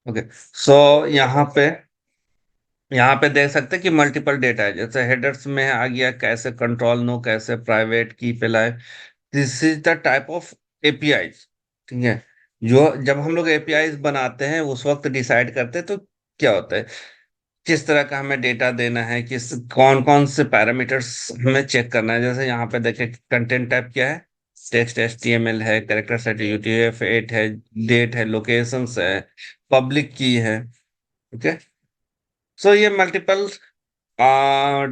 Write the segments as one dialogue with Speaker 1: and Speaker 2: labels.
Speaker 1: Okay. सो यहाँ पे देख सकते हैं कि मल्टीपल डेटा है, जैसे हेडर्स में आ गया कैसे कंट्रोल नो, कैसे प्राइवेट की पिलाए। This is the type of APIs. ठीक है। जो जब हम लोग एपीआईज बनाते हैं उस वक्त डिसाइड करते हैं तो क्या होता है, किस तरह का हमें डेटा देना है, किस कौन कौन से पैरामीटर्स हमें चेक करना है। जैसे यहाँ पे देखें कंटेंट टाइप क्या है, टेक्स्ट एचटीएमएल है, कैरेक्टर सेट यूटीएफ-8 है, डेट है, लोकेशंस है, पब्लिक की है। ओके। सो ये मल्टीपल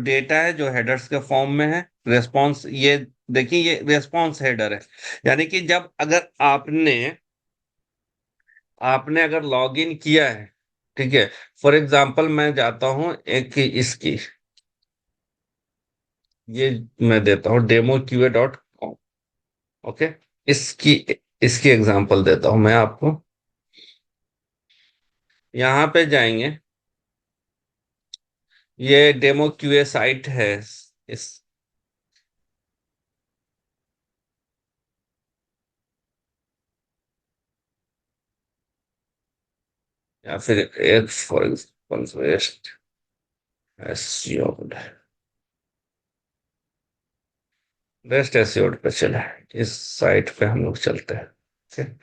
Speaker 1: डेटा है जो हेडर्स के फॉर्म में है। रेस्पॉन्स ये देखिए, ये रेस्पॉन्स हेडर है, यानी कि जब अगर आपने आपने अगर लॉग इन किया है, ठीक है। फॉर एग्जांपल मैं जाता हूं एक इसकी, ये मैं देता हूँ demo.qa.com। ओके। इसकी इसकी एग्जांपल देता हूं मैं आपको। यहाँ पे जाएंगे, ये डेमो क्यूए साइट है। इस या फिर एक for example rest assured, rest assured पे चले, इस साइट पे हम लोग चलते हैं। ठीक है?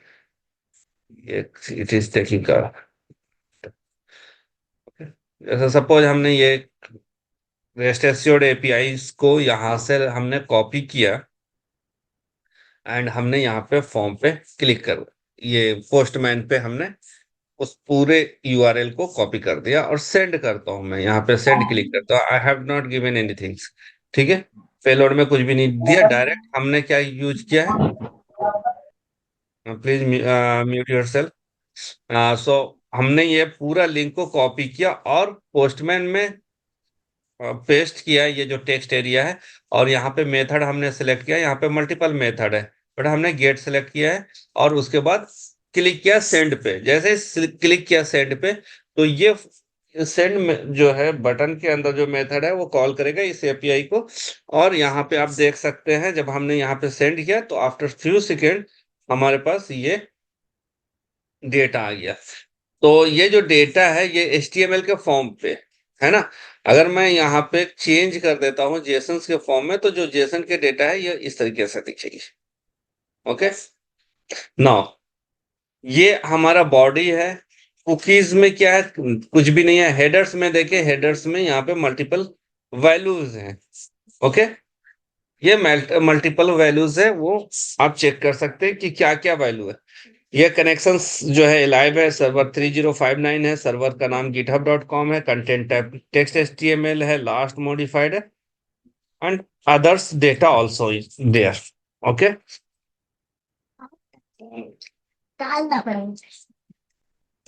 Speaker 1: ये इट इज टेकिंग का, जैसे सपोज हमने ये रेस्ट एस्योर्ड एपीआई को यहाँ से हमने कॉपी किया एंड हमने यहाँ पे फॉर्म पे क्लिक कर, ये पोस्टमैन पे हमने उस पूरे यूआरएल को कॉपी कर दिया और सेंड करता हूं। मैं यहाँ पे सेंड क्लिक करता हूँ, I have not given anything. ठीक है। पेलोड में कुछ भी नहीं दिया, डायरेक्ट हमने क्या यूज किया है, प्लीज म्यूट योरसेल्फ। सो हमने ये पूरा लिंक को कॉपी किया और पोस्टमैन में पेस्ट किया है, ये जो टेक्स्ट एरिया है। और यहाँ पे मेथड हमने सेलेक्ट किया, यहाँ पे मल्टीपल मेथड है, बट हमने गेट सेलेक्ट किया है। और उसके बाद क्लिक किया सेंड पे। जैसे क्लिक किया सेंड पे, तो ये सेंड में जो है बटन के अंदर जो मेथड है वो कॉल करेगा इस एपीआई को। और यहाँ पे आप देख सकते हैं जब हमने यहाँ पे सेंड किया तो आफ्टर फ्यू सेकेंड हमारे पास ये डेटा आ गया। तो ये जो डेटा है ये एचटीएमएल के फॉर्म पे है ना। अगर मैं यहाँ पे चेंज कर देता हूँ जेसन के फॉर्म में, तो जो जेसन के डेटा है ये इस तरीके से दिखेगी। ओके। नाउ ये हमारा बॉडी है। कुकीज में क्या है, कुछ भी नहीं है। हेडर्स में देखे, हेडर्स में यहाँ पे मल्टीपल वैल्यूज हैं। ओके। ये मल्टीपल वैल्यूज है, वो आप चेक कर सकते हैं कि क्या क्या वैल्यू है। ये कनेक्शंस जो है लाइव है, सर्वर 3059 है, सर्वर का नाम github.com है, कंटेंट टाइप टेक्स्ट एचटीएमएल है, लास्ट मॉडिफाइड है, and others data also is there. Okay.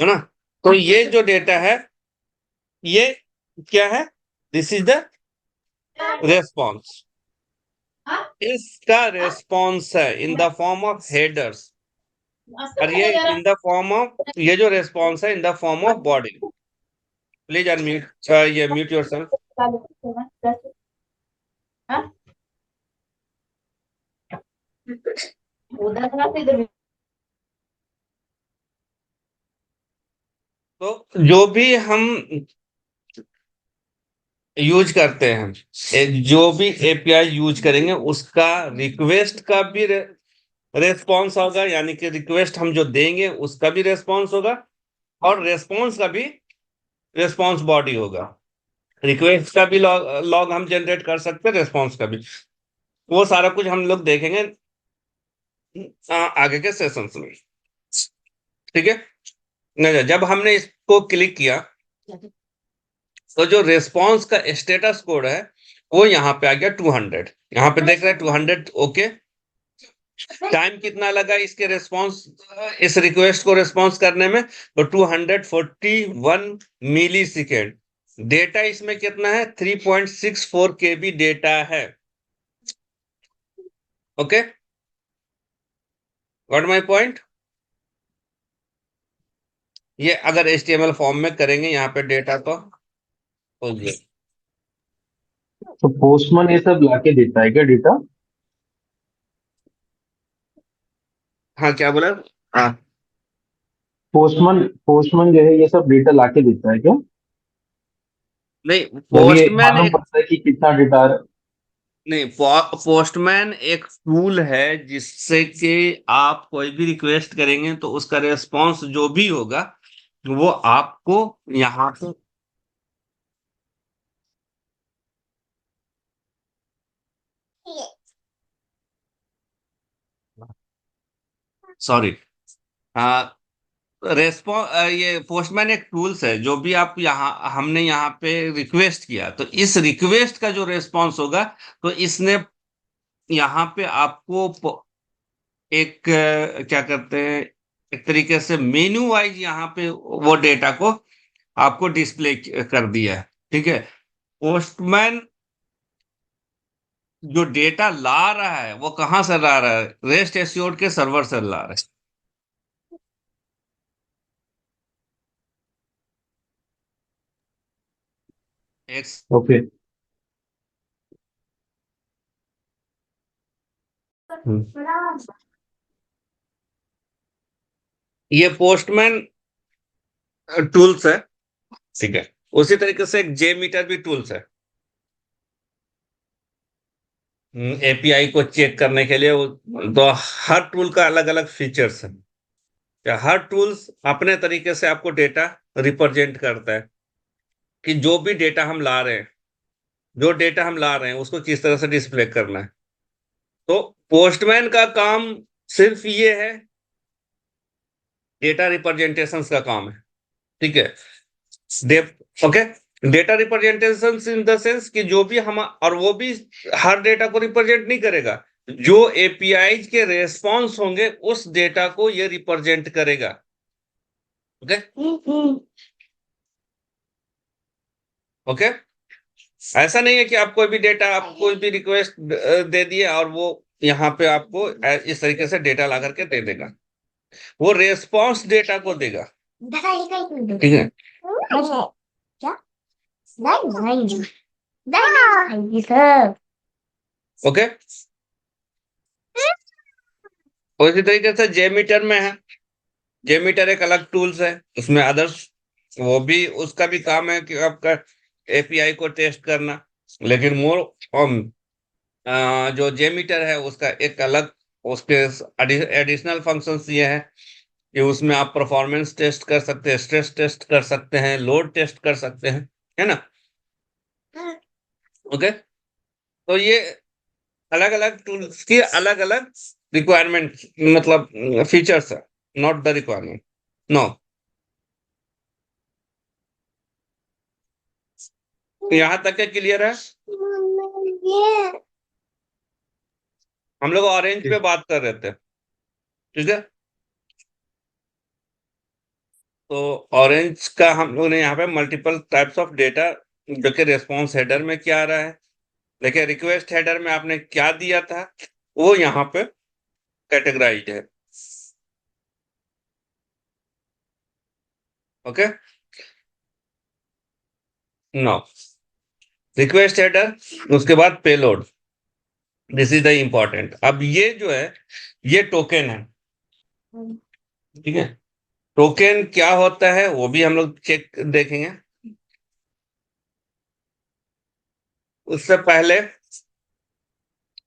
Speaker 1: है ना। तो ये जो डेटा है ये क्या है, दिस इज द रेस्पॉन्स। इसका रेस्पॉन्स है in the form of headers, और ये इन द फॉर्म ऑफ, ये जो रेस्पॉन्स है in the form of body. Please unmute, ये म्यूट योरसेल्फ। तो जो भी हम यूज करते हैं, जो भी एपीआई यूज करेंगे उसका रिक्वेस्ट का भी रेस्पॉन्स होगा, यानी कि रिक्वेस्ट हम जो देंगे उसका भी रेस्पॉन्स होगा, और रेस्पॉन्स का भी रेस्पॉन्स बॉडी होगा। रिक्वेस्ट का भी लॉग हम जनरेट कर सकते हैं, रेस्पॉन्स का भी। वो सारा कुछ हम लोग देखेंगे आगे के सेशंस में। ठीक है। नहीं, जब हमने इसको क्लिक किया तो जो रेस्पॉन्स का स्टेटस कोड है वो यहाँ पे आ गया 200। यहाँ पे देख रहे हैं 200। ओके। टाइम कितना लगा इसके रेस्पॉन्स, इस रिक्वेस्ट को रेस्पॉन्स करने में, तो 241 मिली सेकेंड। डेटा इसमें कितना है, 3.64 केबी डेटा है। ओके। Got my point. ये अगर एचटीएमएल फॉर्म में करेंगे यहाँ पे डेटा तो ये,
Speaker 2: तो पोस्टमैन ये सब लाके देता है क्या डेटा?
Speaker 1: हाँ क्या बोला। हाँ
Speaker 2: पोस्टमैन पोस्टमैन जो है ये सब डेटा लाके देता है क्या?
Speaker 1: नहीं,
Speaker 2: मतलब ये
Speaker 1: पोस्टमैन
Speaker 2: मालूम
Speaker 1: एक
Speaker 2: पड़ता है कि कितना डेटा।
Speaker 1: नहीं पोस्टमैन एक टूल है जिससे कि आप कोई भी रिक्वेस्ट करेंगे तो उसका रेस्पॉन्स जो भी होगा वो आपको यहाँ पे। सॉरी। हाँ, ये पोस्टमैन एक टूल्स है, जो भी आप यहाँ हमने यहाँ पे रिक्वेस्ट किया तो इस रिक्वेस्ट का जो रेस्पॉन्स होगा तो इसने यहाँ पे आपको एक क्या करते हैं, एक तरीके से मेन्यू वाइज यहाँ पे वो डेटा को आपको डिस्प्ले कर दिया है। ठीक है। पोस्टमैन जो डेटा ला रहा है वो कहाँ से ला रहा है? रेस्ट एश्योर्ड के सर्वर से ला रहा है। एक
Speaker 2: ओके।
Speaker 1: हम्म। ये पोस्टमैन टूल्स है। ठीक है। उसी तरीके से एक जे मीटर भी टूल्स है। एपीआई को चेक करने के लिए तो हर टूल का अलग अलग फीचर्स है। या हर टूल्स अपने तरीके से आपको डेटा रिप्रेजेंट करता है कि जो भी डेटा हम ला रहे हैं, जो डेटा हम ला रहे हैं उसको किस तरह से डिस्प्ले करना है। तो पोस्टमैन का काम सिर्फ ये है, डेटा रिप्रेजेंटेशन का काम है। ठीक है। Day okay. Data representation in the sense कि जो भी हम, और वो भी हर डेटा को रिप्रेजेंट नहीं करेगा, जो एपीआई के रेस्पॉन्स होंगे उस डेटा को ये रिप्रेजेंट करेगा। ओके। ओके। ऐसा नहीं है कि आप कोई भी डेटा, आप कोई भी रिक्वेस्ट दे दिए और वो यहाँ पे आपको इस तरीके से डेटा ला करके दे देगा। वो रेस्पॉन्स डेटा को देगा। ठीक है। ओके। उसी तरीके से जेमीटर में है। जेमीटर एक अलग टूल्स है, उसमें अदर्स, वो भी उसका भी काम है कि आपका एपीआई को टेस्ट करना। लेकिन मोर जो जेमीटर है उसका एक अलग, उसके एडिशनल फंक्शंस ये है कि उसमें आप परफॉर्मेंस टेस्ट कर सकते हैं, स्ट्रेस टेस्ट कर सकते हैं, लोड टेस्ट कर सकते हैं, है ना। ओके। तो ये अलग अलग टूल्स की अलग अलग रिक्वायरमेंट, मतलब फीचर्स है, नॉट द रिक्वायरमेंट। नो। यहाँ तक के क्लियर है। हम लोग ऑरेंज पे बात कर रहे थे। ठीक है। तो ऑरेंज का हम लोग ने यहाँ पे मल्टीपल टाइप्स ऑफ डेटा, जो कि रेस्पॉन्स हेडर में क्या आ रहा है, देखिए रिक्वेस्ट हेडर में आपने क्या दिया था वो यहाँ पे कैटेगराइज्ड है। ओके। नो। रिक्वेस्ट हेडर, उसके बाद payload, this is the important. अब ये जो है ये टोकन है। ठीक है। टोकन क्या होता है वो भी हम लोग चेक देखेंगे। उससे पहले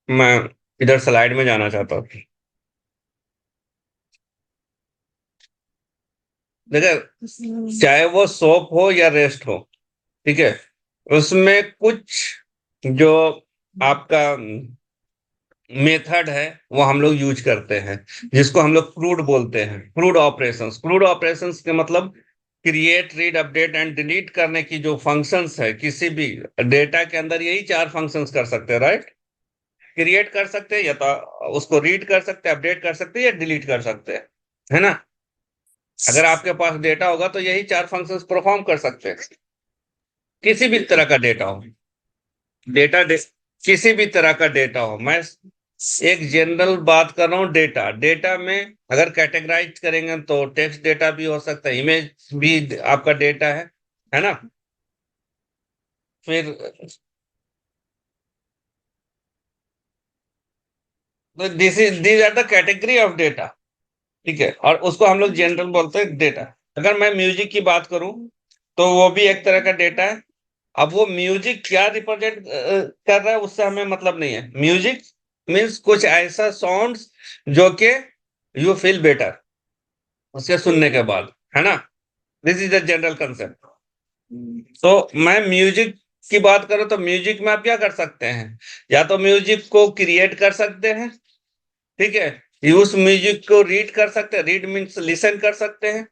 Speaker 1: मैं इधर स्लाइड में जाना चाहता हूँ। देखिए, चाहे वो सोप हो या रेस्ट हो, ठीक है, उसमें कुछ जो आपका मेथड है वो हम लोग यूज करते हैं, जिसको हम लोग क्रूड बोलते हैं। क्रूड ऑपरेशंस, क्रूड ऑपरेशंस के मतलब create, read, update and delete करने की जो फंक्शंस है किसी भी डेटा के अंदर, यही चार फंक्शंस कर सकते हैं, राइट। क्रिएट कर सकते हैं, या तो उसको रीड कर सकते हैं, अपडेट कर सकते हैं, या डिलीट कर सकते हैं, है ना। अगर आपके पास डेटा होगा तो यही चार फंक्शंस परफॉर्म कर सकते हैं। किसी भी तरह का डेटा हो, डेटा किसी भी तरह का डेटा हो, मैं एक जनरल बात कर रहा हूँ। डेटा, डेटा में अगर कैटेगराइज करेंगे तो टेक्स्ट डेटा भी हो सकता है, इमेज भी आपका डेटा है ना। फिर this are the category of data. ठीक है, और उसको हम लोग जनरल बोलते हैं डेटा। अगर मैं म्यूजिक की बात करूं तो वो भी एक तरह का डेटा है। अब वो म्यूजिक क्या रिप्रेजेंट कर रहा है उससे हमें मतलब नहीं है। म्यूजिक मीन्स कुछ ऐसा साउंड्स जो कि यू फील बेटर उसके सुनने के बाद, है ना। This is the general concept. तो मैं म्यूजिक की बात करूं तो म्यूजिक में आप क्या कर सकते हैं, या तो म्यूजिक को क्रिएट कर सकते हैं, ठीक है, उस म्यूजिक को रीड कर सकते हैं, रीड मीन्स लिसन कर सकते हैं।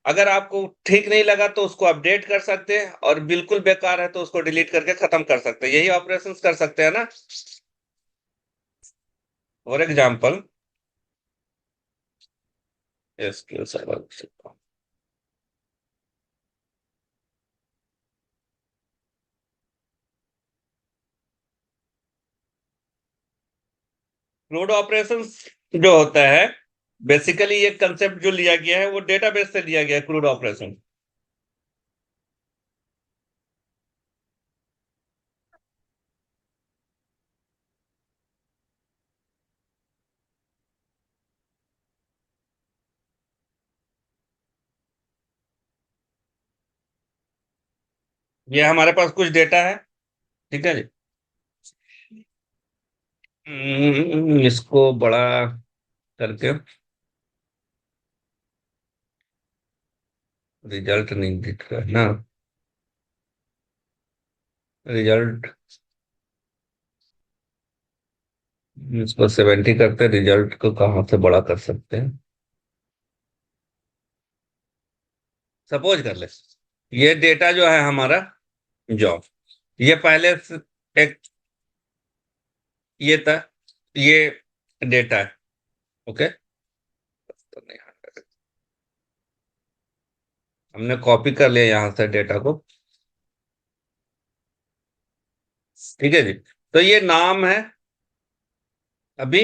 Speaker 1: अगर आपको ठीक नहीं लगा तो उसको अपडेट कर सकते हैं, और बिल्कुल बेकार है तो उसको डिलीट करके खत्म कर सकते हैं। यही ऑपरेशंस कर सकते हैं ना। For example SQL server, crude operations जो होता है, बेसिकली ये कंसेप्ट जो लिया गया है वो डेटाबेस से लिया गया है, क्रूड ऑपरेशन। ये हमारे पास कुछ डेटा है, ठीक है जी। इसको बड़ा करके रिजल्ट नहीं दिख रहा है ना। रिजल्ट इसको 70 करते हैं, रिजल्ट को कहाँ से बड़ा कर सकते हैं। सपोज कर ले, ये डेटा जो है हमारा जॉब, ये पहले से एक ये था, ये डेटा है। ओके, तो नहीं, हमने कॉपी कर लिया यहाँ से डेटा को, ठीक है जी। तो ये नाम है अभी,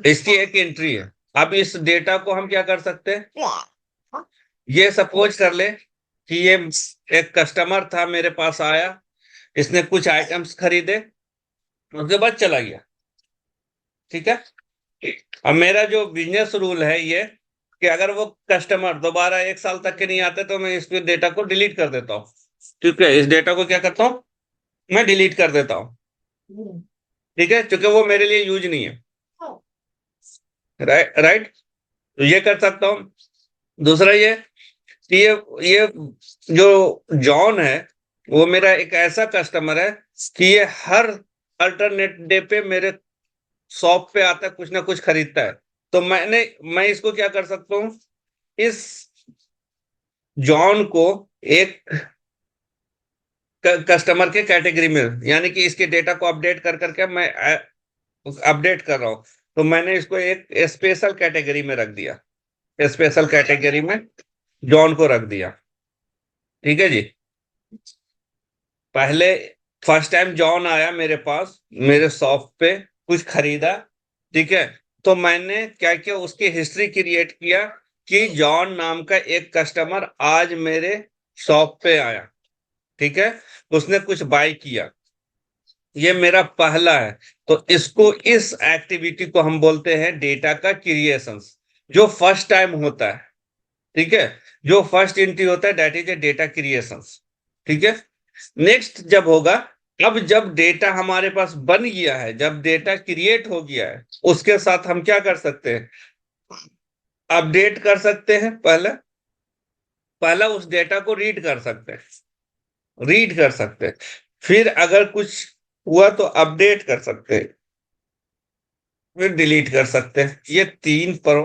Speaker 1: इसकी एक एंट्री है। अब इस डेटा को हम क्या कर सकते हैं, ये सपोज कर ले कि ये एक कस्टमर था, मेरे पास आया, इसने कुछ आइटम्स खरीदे, उसके बाद चला गया, ठीक है। अब मेरा जो बिजनेस रूल है ये, कि अगर वो कस्टमर दोबारा 1 साल तक के नहीं आते तो मैं इस डेटा को डिलीट कर देता हूँ। ठीक है, इस डेटा को क्या करता हूँ, मैं डिलीट कर देता हूँ, ठीक है, क्योंकि वो मेरे लिए यूज नहीं है। राइट राइट, तो ये कर सकता हूँ। दूसरा ये कि ये जो जॉन है वो मेरा एक ऐसा कस्टमर है कि ये हर अल्टरनेट डे पे मेरे शॉप पे आता है, कुछ ना कुछ खरीदता है। तो मैं इसको क्या कर सकता हूँ, इस जॉन को एक कस्टमर के कैटेगरी में, यानी कि इसके डेटा को अपडेट कर करके मैं अपडेट कर रहा हूँ, तो मैंने इसको एक स्पेशल कैटेगरी में रख दिया, स्पेशल कैटेगरी में जॉन को रख दिया, ठीक है जी। पहले फर्स्ट टाइम जॉन आया मेरे पास, मेरे शॉप पे कुछ खरीदा, ठीक है, तो मैंने क्या किया, उसकी हिस्ट्री क्रिएट किया कि जॉन नाम का एक कस्टमर आज मेरे शॉप पे आया, ठीक है, उसने कुछ बाय किया, ये मेरा पहला है। तो इसको, इस एक्टिविटी को हम बोलते हैं डेटा का क्रिएशन, जो फर्स्ट टाइम होता है, ठीक है, जो फर्स्ट एंट्री होता है that is a data creation, ठीक है। नेक्स्ट जब होगा, अब जब डेटा हमारे पास बन गया है, जब डेटा क्रिएट हो गया है, उसके साथ हम क्या कर सकते हैं, अपडेट कर सकते हैं। पहले पहला उस डेटा को रीड कर सकते हैं, रीड कर सकते हैं, फिर अगर कुछ हुआ तो अपडेट कर सकते हैं, फिर डिलीट कर सकते हैं। ये तीन पर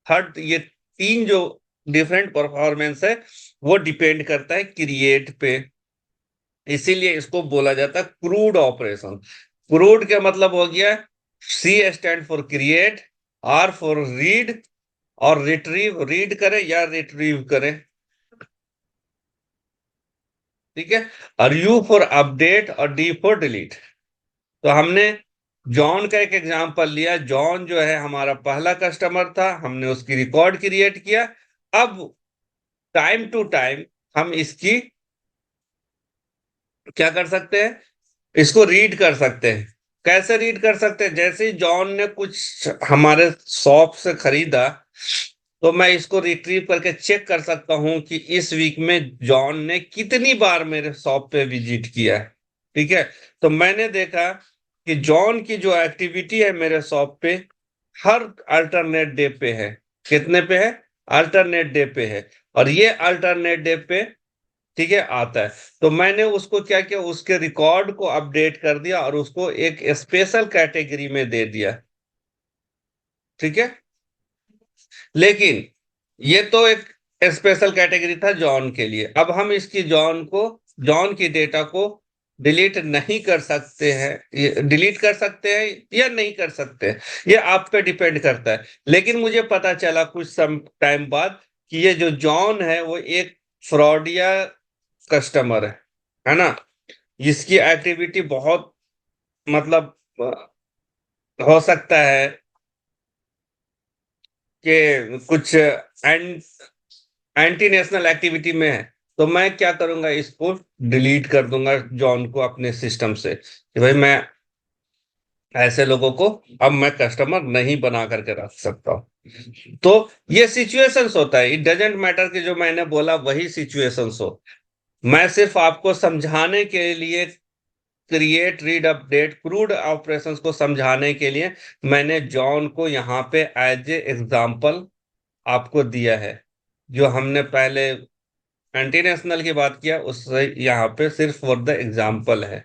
Speaker 1: थर्ड, ये तीन जो डिफरेंट परफॉर्मेंस है वो डिपेंड करता है क्रिएट पे। इसीलिए इसको बोला जाता है क्रूड ऑपरेशन। क्रूड का मतलब हो गया, C stand for create, R for read, और रिट्रीव, रीड करे या रिट्रीव करे, ठीक है, और यू फॉर अपडेट और डी फॉर डिलीट। तो हमने जॉन का एक एग्जांपल लिया, जॉन जो है हमारा पहला कस्टमर था, हमने उसकी रिकॉर्ड क्रिएट किया। अब टाइम टू टाइम हम इसकी क्या कर सकते हैं, इसको रीड कर सकते हैं, कैसे रीड कर सकते हैं? जैसे ही जॉन ने कुछ हमारे शॉप से खरीदा, तो मैं इसको रिट्रीव करके चेक कर सकता हूं कि इस वीक में जॉन ने कितनी बार मेरे शॉप पे विजिट किया है। ठीक है। तो मैंने देखा कि जॉन की जो एक्टिविटी है मेरे शॉप पे, हर अल्टरनेट डे पे है। कितने पे है? अल्टरनेट डे पे है। और ये अल्टरनेट डे पे, ठीक है, आता है। तो मैंने उसको क्या किया, उसके रिकॉर्ड को अपडेट कर दिया और उसको एक स्पेशल कैटेगरी में दे दिया। ठीक है। लेकिन ये तो एक स्पेशल कैटेगरी था जॉन के लिए। अब हम इसकी जॉन की डेटा को डिलीट नहीं कर सकते हैं। ये डिलीट कर सकते हैं या नहीं कर सकते हैं, ये आप पे डिपेंड करता है। लेकिन मुझे पता चला कुछ सम टाइम बाद कि ये जो जॉन है वो एक फ्रॉडिया कस्टमर है ना। इसकी एक्टिविटी बहुत, मतलब हो सकता है कि कुछ एंटी नेशनल एक्टिविटी में है। तो मैं क्या करूंगा, इसको डिलीट कर दूंगा जॉन को अपने सिस्टम से, कि भाई मैं ऐसे लोगों को अब मैं कस्टमर नहीं बना करके रख सकता हूं। तो ये सिचुएशंस होता है, इट डजेंट मैटर कि जो मैंने बोला वही सिचुएशंस हो। मैं सिर्फ आपको समझाने के लिए, create read update crude operations को समझाने के लिए मैंने जॉन को यहाँ पे एज ए एग्जाम्पल आपको दिया है। जो हमने पहले एंटीनेशनल की बात किया, उससे यहाँ पे सिर्फ फॉर द एग्जाम्पल है।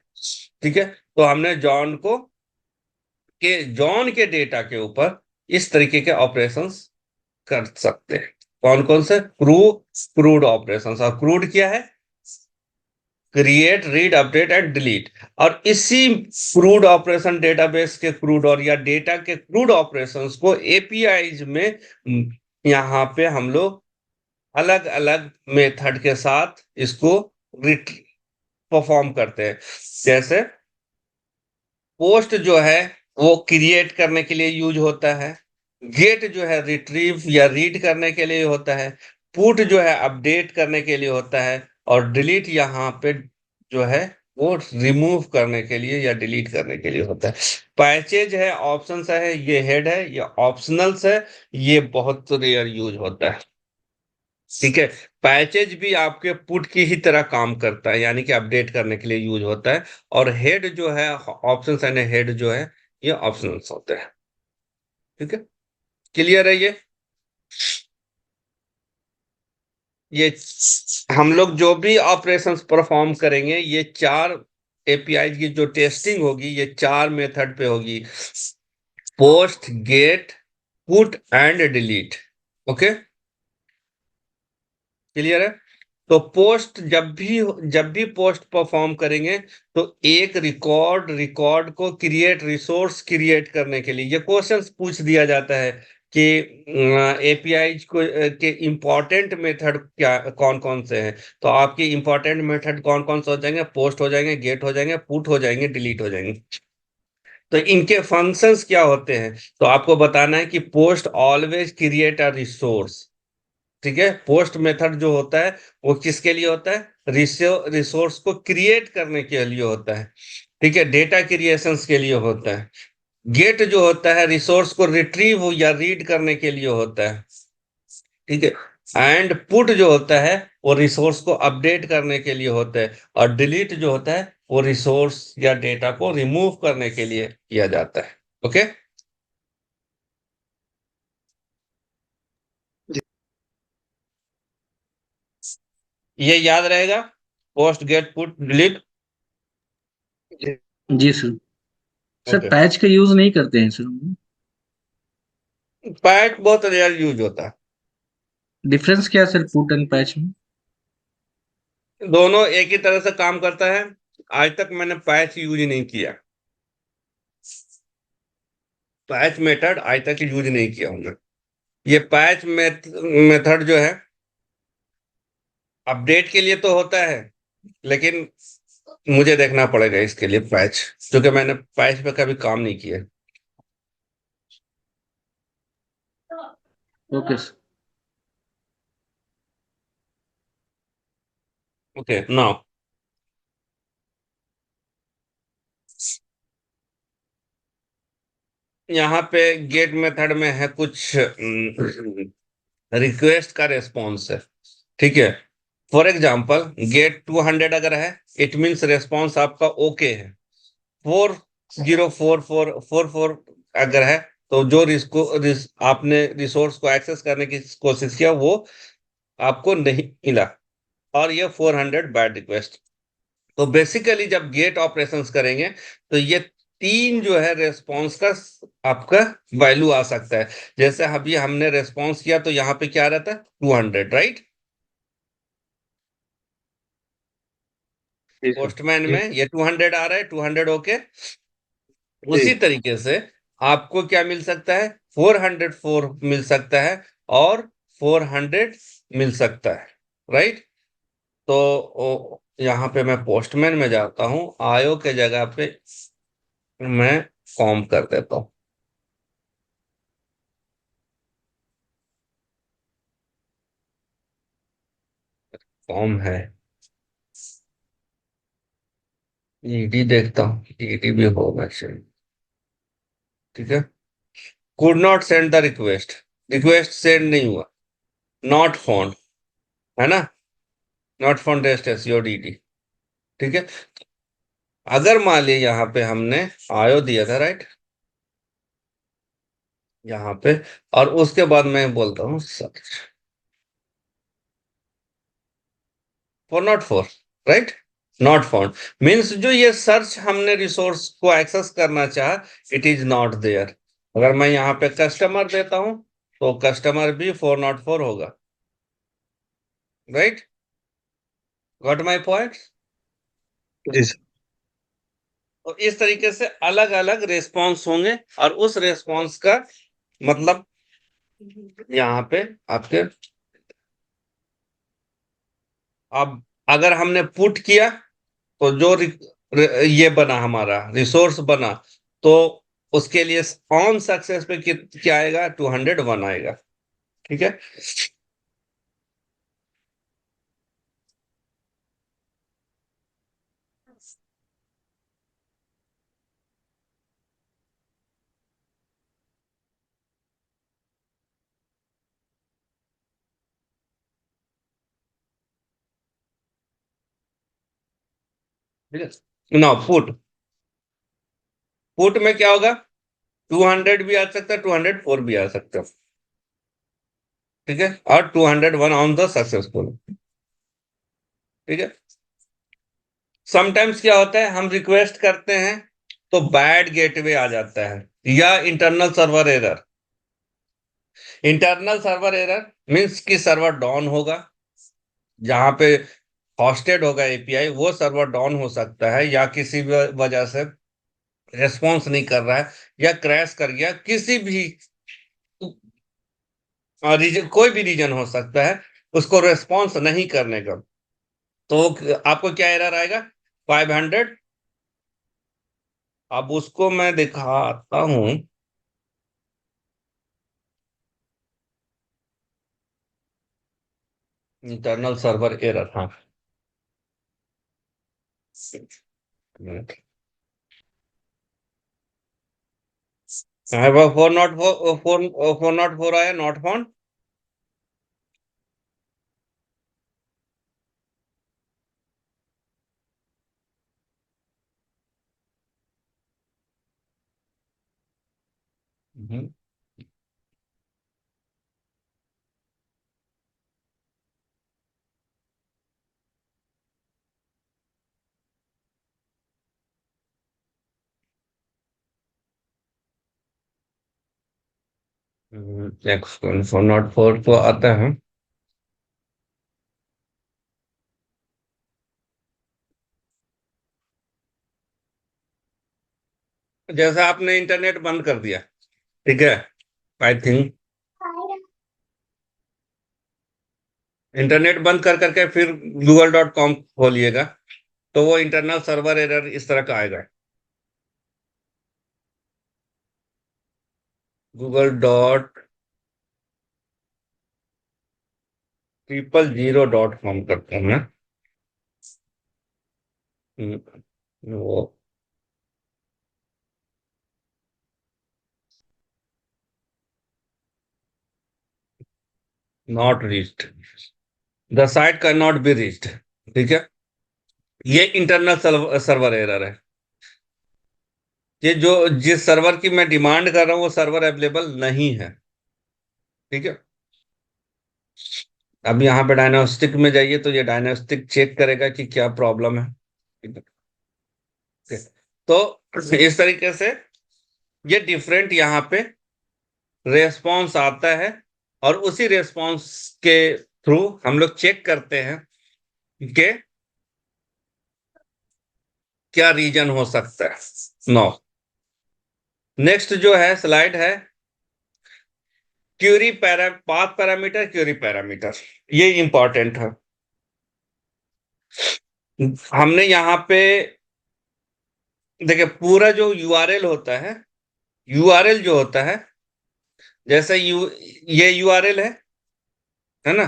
Speaker 1: ठीक है। तो हमने जॉन के डेटा के ऊपर इस तरीके के ऑपरेशंस कर सकते हैं। कौन कौन से? Crude operations. और क्रूड क्या है? Create, read, update and delete. और इसी क्रूड ऑपरेशन, डेटाबेस के क्रूड और या डेटा के क्रूड ऑपरेशंस को एपीआईज में यहाँ पे हम लोग अलग अलग मेथड के साथ इसको परफॉर्म करते हैं। जैसे पोस्ट जो है वो क्रिएट करने के लिए यूज होता है। गेट जो है रिट्रीव या रीड करने के लिए होता है। पुट जो है अपडेट करने के लिए होता है। और डिलीट यहाँ पे जो है वो रिमूव करने के लिए या डिलीट करने के लिए होता है। पैचेज है, ऑप्शंस है, ये हेड है, ये ऑप्शनल्स है। ये बहुत रेयर यूज होता है। ठीक है। पैचेज भी आपके पुट की ही तरह काम करता है, यानी कि अपडेट करने के लिए यूज होता है। और हेड जो है, ऑप्शंस एंड हेड जो है, ये ऑप्शनल्स होते हैं। ठीक है। क्लियर है ये? ये हम लोग जो भी ऑपरेशंस परफॉर्म करेंगे, ये चार एपीआई की जो टेस्टिंग होगी, ये चार मेथड पे होगी: post, get, put and delete. Okay. Clear है? तो पोस्ट जब भी पोस्ट परफॉर्म करेंगे, तो एक रिकॉर्ड को क्रिएट, रिसोर्स क्रिएट करने के लिए ये क्वेश्चंस पूछ दिया जाता है कि एपीआई को के इंपॉर्टेंट मेथड क्या कौन कौन से हैं। तो आपके इंपॉर्टेंट मेथड कौन कौन से हो जाएंगे? पोस्ट हो जाएंगे, गेट हो जाएंगे, पुट हो जाएंगे, डिलीट हो जाएंगे। तो इनके फंक्शंस क्या होते हैं? तो आपको बताना है कि post always create a resource. ठीक है। पोस्ट मेथड जो होता है वो किसके लिए होता है? रिसोर्स को क्रिएट करने के लिए होता है। ठीक है। डेटा क्रिएशंस के लिए होता है। गेट जो होता है रिसोर्स को रिट्रीव या रीड करने के लिए होता है। ठीक है। एंड पुट जो होता है वो रिसोर्स को अपडेट करने के लिए होता है। और डिलीट जो होता है वो रिसोर्स या डेटा को रिमूव करने के लिए किया जाता है। ओके। ये याद रहेगा, पोस्ट, गेट, पुट, डिलीट।
Speaker 2: जी सर। Sir
Speaker 1: okay.
Speaker 2: पैच का यूज नहीं करते हैं सर हम।
Speaker 1: पैट बहुत रेयर यूज होता है।
Speaker 2: डिफरेंस क्या है सर पुट एंड पैच में?
Speaker 1: दोनों एक ही तरह से काम करता है। आज तक मैंने पैच यूज नहीं किया। पैच मेथड आज तक यूज नहीं किया हमने। ये पैच मेथड जो है अपडेट के लिए तो होता है, लेकिन मुझे देखना पड़ेगा इसके लिए पैच, क्योंकि मैंने पैच पे कभी काम नहीं किया।
Speaker 2: Okay sir.
Speaker 1: ओके नाउ यहाँ पे गेट मेथड में है कुछ रिक्वेस्ट का रेस्पॉन्स है। ठीक है। फॉर एग्जाम्पल गेट 200 अगर है, इट मीन्स रेस्पॉन्स आपका ओके है। 404444 अगर है, तो जो आपने रिसोर्स को एक्सेस करने की कोशिश किया वो आपको नहीं मिला, और ये 400 बैड रिक्वेस्ट। तो बेसिकली जब गेट ऑपरेशंस करेंगे तो ये तीन जो है रेस्पॉन्स का आपका वैल्यू आ सकता है। जैसे अभी हमने रेस्पॉन्स किया तो यहाँ पे क्या रहता है, 200, राइट।
Speaker 2: जी सर।
Speaker 1: पोस्टमैन
Speaker 2: जी।
Speaker 1: में ये 200 आ रहा है, 200 ओके। उसी
Speaker 2: जी।
Speaker 1: तरीके से आपको क्या मिल सकता है, 404 मिल सकता है, और 400 मिल सकता है, राइट। तो यहाँ पे मैं पोस्टमैन में जाता हूँ, आयो के जगह पे मैं कॉम कर देता हूँ। कॉम है, ईडी देखता हूँ, ईडी भी होगा चाहिए। ठीक है। Could not send the request, request send नहीं हुआ, नॉट फाउंड, है ना, not found status your ED. ठीक है। अगर मान लिया यहाँ पे हमने आयो दिया था, राइट, यहाँ पे, और उसके बाद मैं बोलता हूँ search for not for, right, not found, means जो ये सर्च हमने रिसोर्स को एक्सेस करना चाहा, इट इज नॉट देयर। अगर मैं यहाँ पे कस्टमर देता हूँ तो कस्टमर भी 404 होगा, राइट। Got my point.
Speaker 2: जी सर।
Speaker 1: तो इस तरीके से अलग अलग रेस्पॉन्स होंगे, और उस रेस्पॉन्स का मतलब यहाँ पे आपके, अब अगर हमने पुट किया तो जो ये बना हमारा रिसोर्स बना, तो उसके लिए ऑन सक्सेस पे क्या आएगा, 201 आएगा। ठीक है। ठीक है ना, पुट, पुट में क्या होगा, 200 भी आ सकता है, 204 भी आ सकता है। ठीक है, और 201 ऑन द सक्सेसफुल। ठीक है। समटाइम्स क्या होता है, हम रिक्वेस्ट करते हैं तो बैड गेटवे आ जाता है, या internal server error. Internal server error means कि सर्वर डाउन होगा, जहां पे हॉस्टेड होगा एपीआई, वो सर्वर डाउन हो सकता है, या किसी भी वजह से रेस्पॉन्स नहीं कर रहा है, या क्रैश कर गया, किसी भी रीजन, कोई भी रीजन हो सकता है उसको रेस्पॉन्स नहीं करने का। तो आपको क्या एरर आएगा, 500। अब उसको मैं दिखाता हूं, इंटरनल सर्वर एरर, हाँ। Four not four, four not four आया, not found. Four not four तो आता है। जैसे आपने इंटरनेट बंद कर दिया, ठीक है, आई थिंक इंटरनेट बंद कर करके फिर google.com खोलिएगा, तो वो इंटरनल सर्वर एरर इस तरह का आएगा, google.000.com करता हूँ मैं। वो not reached, the site can not be reached. ठीक है, ये इंटरनल सर्वर एरर है। ये जो जिस सर्वर की मैं डिमांड कर रहा हूँ वो सर्वर अवेलेबल नहीं है। ठीक है, अब यहाँ पे डायग्नोस्टिक में जाइए तो ये डायग्नोस्टिक चेक करेगा कि क्या प्रॉब्लम है। ठीक है, तो इस तरीके से ये डिफरेंट यहाँ पे रेस्पॉन्स आता है, और उसी रेस्पॉन्स के थ्रू हम लोग चेक करते हैं कि क्या रीजन हो सकता है। नो, नेक्स्ट जो है स्लाइड है query path parameter, query parameter. ये इंपॉर्टेंट है। हमने यहाँ पे देखिए पूरा जो यूआरएल होता है, यूआरएल जो होता है, जैसे ये यूआरएल है ना,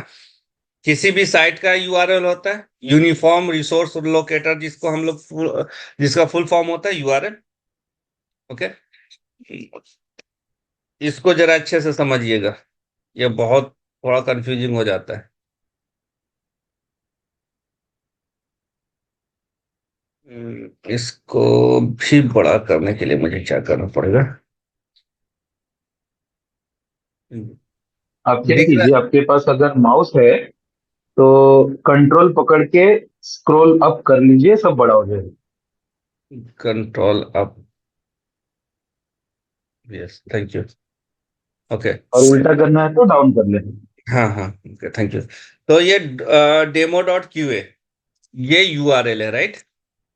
Speaker 1: किसी भी साइट का यूआरएल होता है यूनिफॉर्म रिसोर्स लोकेटर, जिसको हम लोग जिसका फुल फॉर्म होता है यूआरएल। ओके, इसको जरा अच्छे से समझिएगा, ये बहुत थोड़ा कंफ्यूजिंग हो जाता है। इसको भी बड़ा करने के लिए मुझे क्या करना पड़ेगा? हम्म,
Speaker 2: आप क्या
Speaker 1: दिख रहा
Speaker 2: कीजिए, आपके पास अगर माउस है तो कंट्रोल पकड़ के स्क्रॉल अप कर लीजिए, सब बड़ा हो जाएगा।
Speaker 1: है, control up. Yes, thank you. Okay.
Speaker 2: और उल्टा करना है तो डाउन कर लेना।
Speaker 1: हाँ हाँ, ओके, थैंक यू। तो ये डेमो डॉट क्यू ए, ये यूआरएल है, राइट?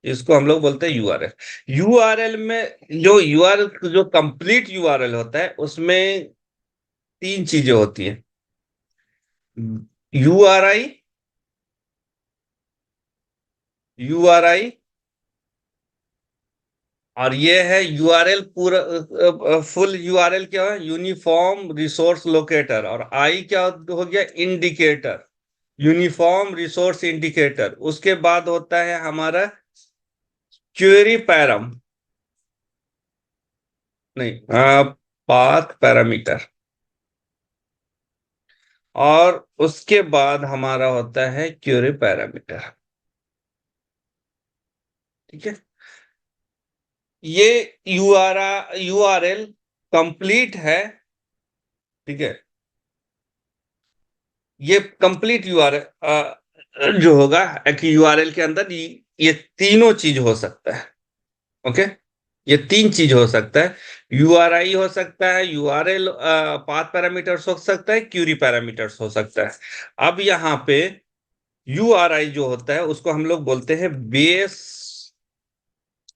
Speaker 1: इसको हम लोग बोलते हैं यूआरएल। यूआरएल में जो यूआरएल जो कंप्लीट यूआरएल होता है उसमें तीन चीजें होती हैं: यूआरआई, यूआरआई, और ये है यूआरएल पूरा। फुल यूआरएल क्या है? Uniform resource locator. और आई क्या हो गया? Indicator, uniform resource indicator. उसके बाद होता है हमारा क्वेरी पैरम, नहीं, पाथ पैरामीटर। और उसके बाद हमारा होता है क्वेरी पैरामीटर। ठीक है, ये यूआरएल कंप्लीट है। ठीक है, ये कंप्लीट यूआरएल जो होगा कि यूआरएल के अंदर ये तीनों चीज हो सकता है। ओके, ये तीन चीज हो सकता है: यूआरआई हो सकता है, यूआरएल पाथ पैरामीटर्स हो सकता है, क्यूरी पैरामीटर्स हो सकता है। अब यहाँ पे यूआरआई जो होता है उसको हम लोग बोलते हैं बेस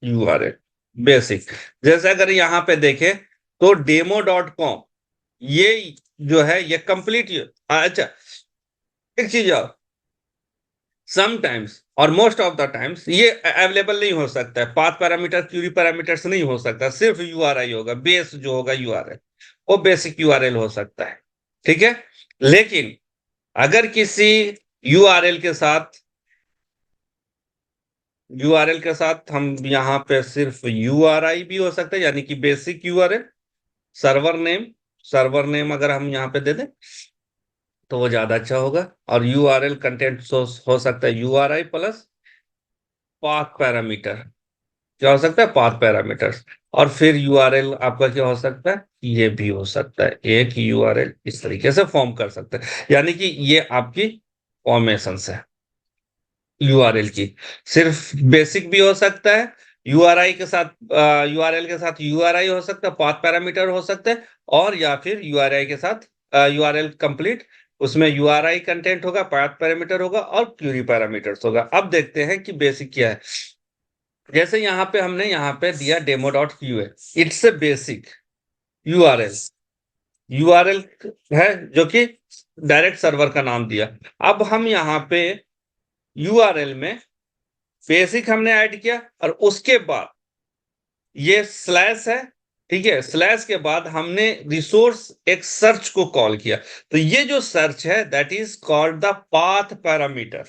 Speaker 1: यूआरएल, बेसिक। जैसे अगर यहाँ पे देखें तो डेमो.com, ये जो है ये कंप्लीट। अच्छा, एक चीज और, समटाइम्स और मोस्ट ऑफ द टाइम्स ये अवेलेबल नहीं हो सकता है। पाथ पैरामीटर, क्यूरी पैरामीटर्स नहीं हो सकता, सिर्फ यूआरआई होगा। बेस जो होगा यूआरएल, वो बेसिक यूआरएल हो सकता है। ठीक है, लेकिन अगर किसी यूआरएल के साथ यूआरएल के साथ हम यहाँ पे सिर्फ यूआरआई भी हो सकता है, यानी कि basic URL, server name, server name अगर हम यहाँ पे दे दें तो वो ज्यादा अच्छा होगा। और यूआरएल कंटेंट सोर्स हो सकता है यूआरआई प्लस पाथ पैरामीटर। क्या हो सकता है? Path parameters. और फिर यूआरएल आपका क्या हो सकता है? ये भी हो सकता है, एक यूआरएल इस तरीके से फॉर्म कर सकते हैं। यानी कि ये आपकी फॉर्मेशन है यूआरएल की। सिर्फ बेसिक भी हो सकता है, यूआरआई के साथ, यूआरएल के साथ यूआरआई हो सकता है, पाथ पैरामीटर हो सकता है, और या फिर यूआरआई के साथ यूआरएल कंप्लीट, उसमें यूआरआई कंटेंट होगा, पाथ पैरामीटर होगा, और क्यूरी पैरामीटर्स होगा। अब देखते हैं कि बेसिक क्या है। जैसे यहाँ पे हमने यहाँ पे दिया demo dot Q A, it's a basic URL, URL है जो कि डायरेक्ट सर्वर का नाम दिया। अब हम यहाँ पे यूआरएल में बेसिक हमने ऐड किया, और उसके बाद ये स्लैश है। ठीक है, स्लैश के बाद हमने रिसोर्स एक सर्च को कॉल किया। तो ये जो सर्च है that is called the path parameter.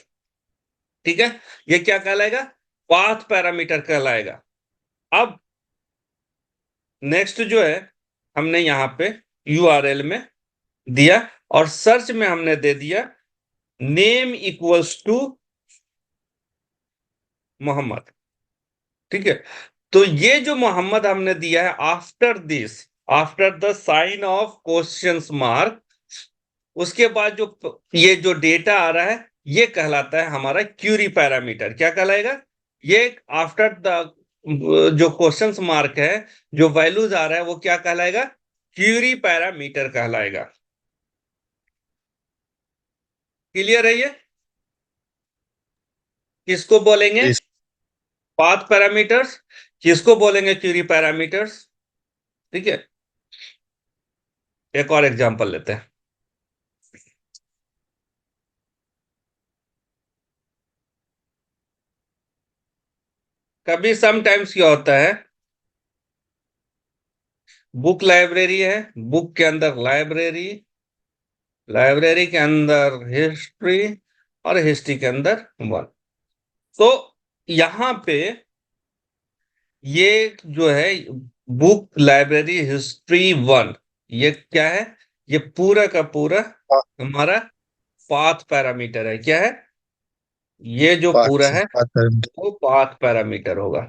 Speaker 1: ठीक है, ये क्या कहलाएगा? पाथ पैरामीटर कहलाएगा। अब नेक्स्ट जो है, हमने यहाँ पे यूआरएल में दिया और सर्च में हमने दे दिया नेम इक्वल्स टू मोहम्मद। ठीक है, तो ये जो मोहम्मद हमने दिया है after this, after the sign of question mark, उसके बाद जो ये जो डेटा आ रहा है ये कहलाता है हमारा क्यूरी पैरामीटर। क्या कहलाएगा? ये आफ्टर द जो क्वेश्चंस मार्क है, जो वैल्यूज आ रहा है वो क्या कहलाएगा? क्यूरी पैरामीटर कहलाएगा। क्लियर है ये? किसको बोलेंगे
Speaker 3: इस
Speaker 1: पाथ पैरामीटर्स, किसको बोलेंगे क्यूरी पैरामीटर्स? ठीक है, एक और एग्जांपल लेते हैं। कभी समटाइम्स क्या होता है, बुक लाइब्रेरी है, बुक के अंदर लाइब्रेरी, लाइब्रेरी के अंदर हिस्ट्री, और हिस्ट्री के अंदर वन। तो यहां पे ये जो है बुक लाइब्रेरी हिस्ट्री वन, ये क्या है? ये पूरा का पूरा हमारा पाथ पैरामीटर है। क्या है? ये जो पूरा
Speaker 3: पाथ
Speaker 1: है
Speaker 3: पाथ पैरामीटर।
Speaker 1: वो पाथ पैरामीटर होगा।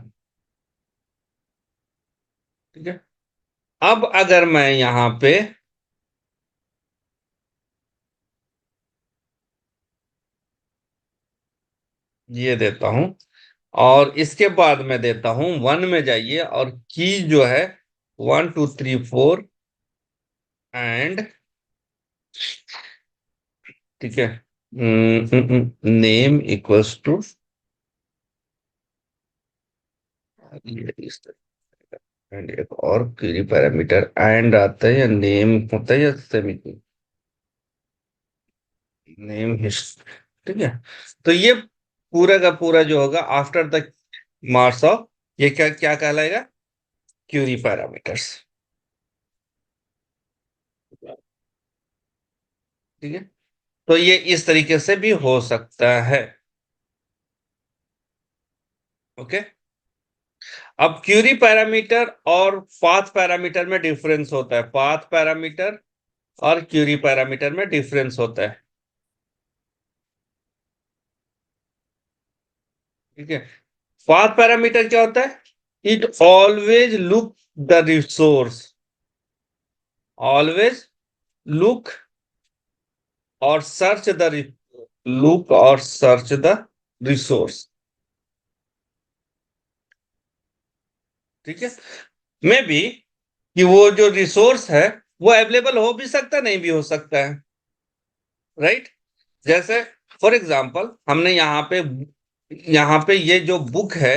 Speaker 1: ठीक है, अब अगर मैं यहां पे ये देता हूं, और इसके बाद मैं देता हूं वन में जाइए, और की जो है 1 2 3 4 एंड, ठीक है, नेम इक्वल्स टू, ये इस तरह का, एंड एक और क्वेरी पैरामीटर एंड आता है, या नेम होता है, या सेमी नेम हिस्ट्री। ठीक है, तो ये पूरा का पूरा जो होगा आफ्टर द मार्क्स ऑफ, ये क्या क्या कहलाएगा? Query parameters. ठीक है, तो ये इस तरीके से भी हो सकता है। ओके, अब क्यूरी पैरामीटर और पाथ पैरामीटर में डिफरेंस होता है, पाथ पैरामीटर और क्यूरी पैरामीटर में डिफरेंस होता है। ठीक है, पाथ पैरामीटर क्या होता है? It always look the resource, always look और सर्च द, लुक और सर्च द रिसोर्स। ठीक है, मे बी कि वो जो रिसोर्स है वो अवेलेबल हो भी सकता है, नहीं भी हो सकता है। राइट, जैसे फॉर एग्जाम्पल हमने यहाँ पे ये जो बुक है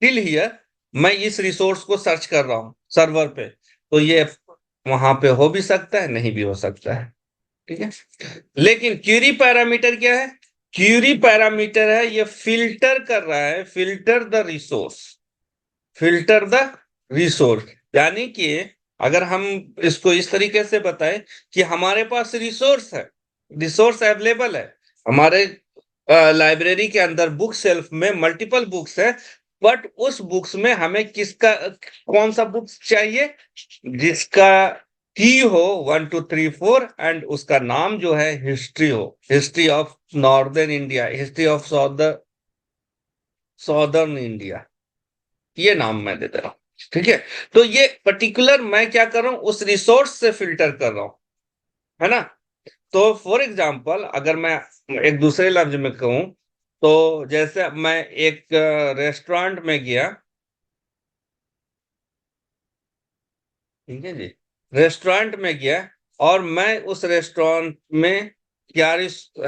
Speaker 1: टिल हियर, मैं इस रिसोर्स को सर्च कर रहा हूं सर्वर पे, तो ये वहां पे हो भी सकता है, नहीं भी हो सकता है। ठीक है, लेकिन क्यूरी पैरामीटर क्या है? क्यूरी पैरामीटर है ये फिल्टर कर रहा है, filter the resource, filter the resource. यानी कि अगर हम इसको इस तरीके से बताएं कि हमारे पास रिसोर्स है, रिसोर्स अवेलेबल है, हमारे लाइब्रेरी के अंदर बुक शेल्फ में मल्टीपल बुक्स है, बट उस बुक्स में हमें किसका, कौन सा बुक्स चाहिए? जिसका की हो 1 2 3 4, एंड उसका नाम जो है हिस्ट्री हो, history of northern India, history of southern India, ये नाम मैं दे दे रहा हूं। ठीक है, तो ये पर्टिकुलर मैं क्या कर रहा हूं, उस रिसोर्स से फिल्टर कर रहा हूं, है ना? तो फॉर एग्जाम्पल अगर मैं एक दूसरे लफ्ज में कहूं, तो जैसे मैं एक रेस्टोरेंट में गया, ठीक है जी, रेस्टोरेंट में गया, और मैं उस रेस्टोरेंट में क्या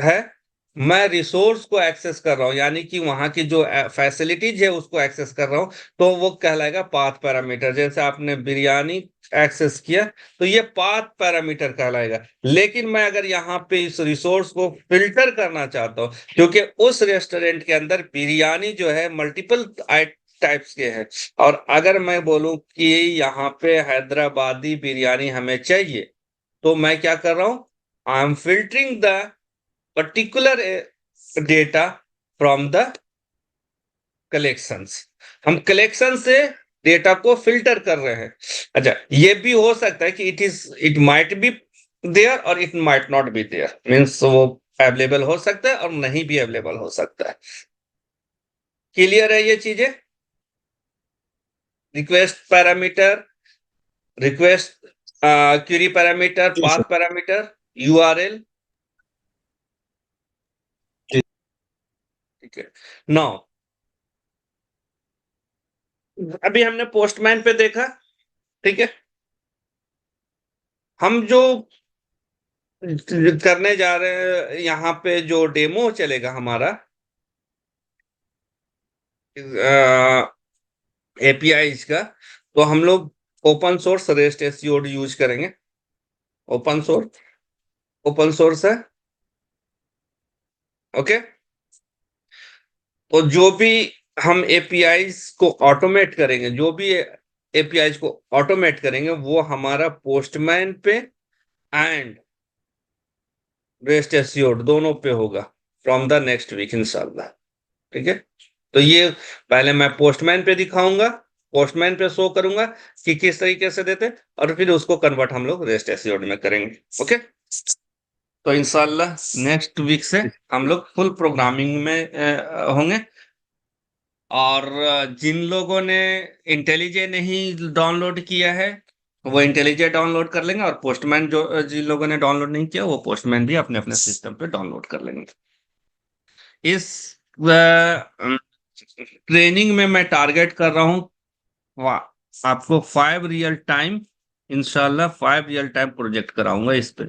Speaker 1: है, मैं रिसोर्स को एक्सेस कर रहा हूं, यानी कि वहां की जो फैसिलिटीज है उसको एक्सेस कर रहा हूं, तो वो कहलाएगा पाथ पैरामीटर। जैसे आपने बिरयानी एक्सेस किया, तो ये पाथ पैरामीटर कहलाएगा। लेकिन मैं अगर यहाँ पे इस रिसोर्स को फिल्टर करना चाहता हूँ, क्योंकि उस रेस्टोरेंट के अंदर बिरयानी जो है मल्टीपल टाइप्स के हैं, और अगर मैं बोलूं कि यहाँ पे हैदराबादी बिरयानी हमें चाहिए, तो मैं क्या कर रहा हूं, I am filtering the particular data from the collections. हम कलेक्शन से डेटा को फिल्टर कर रहे हैं। अच्छा, ये भी हो सकता है कि इट माइट बी देयर और it might not be there, means वो अवेलेबल हो सकता है और नहीं भी अवेलेबल हो सकता है। क्लियर है ये चीजें? Request parameter, request query parameter,
Speaker 2: जी सर।
Speaker 1: Path parameter, URL.
Speaker 2: जी।
Speaker 1: ठीक है। नौ, अभी हमने पोस्टमैन पे देखा, ठीक है। हम जो करने जा रहे हैं यहाँ पे, जो डेमो चलेगा हमारा एपीआईज का, तो हम लोग open source rest SQL use करेंगे। ओपन सोर्स, ओपन सोर्स है, ओके। तो जो भी हम एपीआईज को ऑटोमेट करेंगे, जो भी एपीआईज को ऑटोमेट करेंगे, वो हमारा पोस्टमैन पे एंड रेस्ट एस्योर्ड दोनों पे होगा फ्रॉम द नेक्स्ट वीक इंशाल्लाह। ठीक है। तो ये पहले मैं पोस्टमैन पे दिखाऊंगा, पोस्टमैन पे शो करूंगा कि किस तरीके से देते, और फिर उसको कन्वर्ट हम लोग रेस्ट एस्योर्ड में करेंगे। ओके। तो इंशाल्लाह नेक्स्ट वीक से हम लोग फुल प्रोग्रामिंग में होंगे। और जिन लोगों ने इंटेलिजे नहीं डाउनलोड किया है, वो इंटेलिजे डाउनलोड कर लेंगे, और पोस्टमैन जो जिन लोगों ने डाउनलोड नहीं किया, वो पोस्टमैन भी अपने अपने सिस्टम पे डाउनलोड कर लेंगे। इस ट्रेनिंग में मैं टारगेट कर रहा हूँ, वाह, आपको 5 रियल टाइम, इंशाल्लाह 5 रियल टाइम प्रोजेक्ट कराऊंगा इस पे।